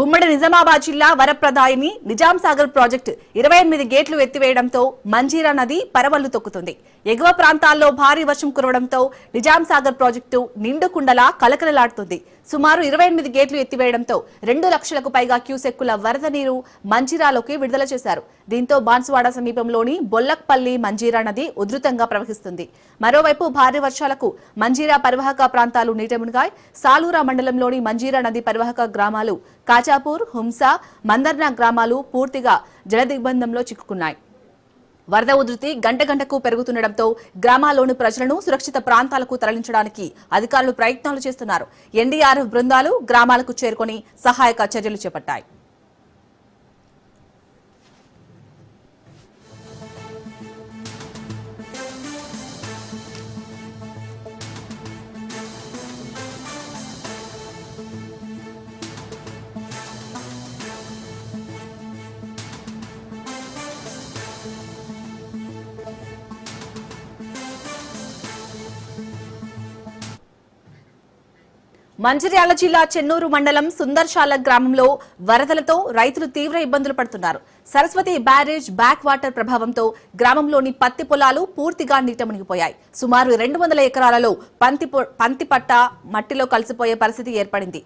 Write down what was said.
ఉమ్మడి నిజామాబాద్ జిల్లా వరప్రదాయిని నిజాం సాగర్ ప్రాజెక్టు 28 గేట్లు ఎత్తివేయడంతో మంజీరా నది పరవళ్లు తొక్కుతుంది. ఎగువ ప్రాంతాల్లో భారీ వర్షం కురవడంతో నిజాం సాగర్ ప్రాజెక్టు నిండుకుండలా కలకలలాడుతుంది. సుమారు 28 గేట్లు ఎత్తివేయడంతో 2 లక్షలకు పైగా క్యూసెక్కుల వరద నీరు మంజీరాలోకి విడుదల చేశారు. దీంతో బాన్సువాడ సమీపంలోని బొల్లక్పల్లి మంజీరా నది ఉధృతంగా ప్రవహిస్తుంది. మరోవైపు భారీ వర్షాలకు మంజీరా పరివాహక ప్రాంతాలు నీట మునిగాయి. సాలూరా మండలంలోని మంజీరా నది పరివాహక గ్రామాలు కాచాపూర్, హుంసా, మందర్నా గ్రామాలు పూర్తిగా జలదిగ్బంధంలో చిక్కుకున్నాయి. వరద ఉధృతి గంటకు పెరుగుతుండటంతో గ్రామాల్లోని ప్రజలను సురక్షిత ప్రాంతాలకు తరలించడానికి అధికారులు ప్రయత్నాలు చేస్తున్నారు. ఎన్డీఆర్ఎఫ్ బృందాలు గ్రామాలకు చేరుకొని సహాయక చర్యలు చేపట్టాయి. మంచిర్యాల జిల్లా చెన్నూరు మండలం సుందర్శాల గ్రామంలో వరదలతో రైతులు తీవ్ర ఇబ్బందులు పడుతున్నారు. సరస్వతి బ్యారేజ్ బ్యాక్ వాటర్ ప్రభావంతో గ్రామంలోని పత్తి పొలాలు పూర్తిగా నీట మునిగిపోయాయి. సుమారు 200 ఎకరాలలో పంతి పట్ట మట్టిలో కలిసిపోయే పరిస్థితి ఏర్పడింది.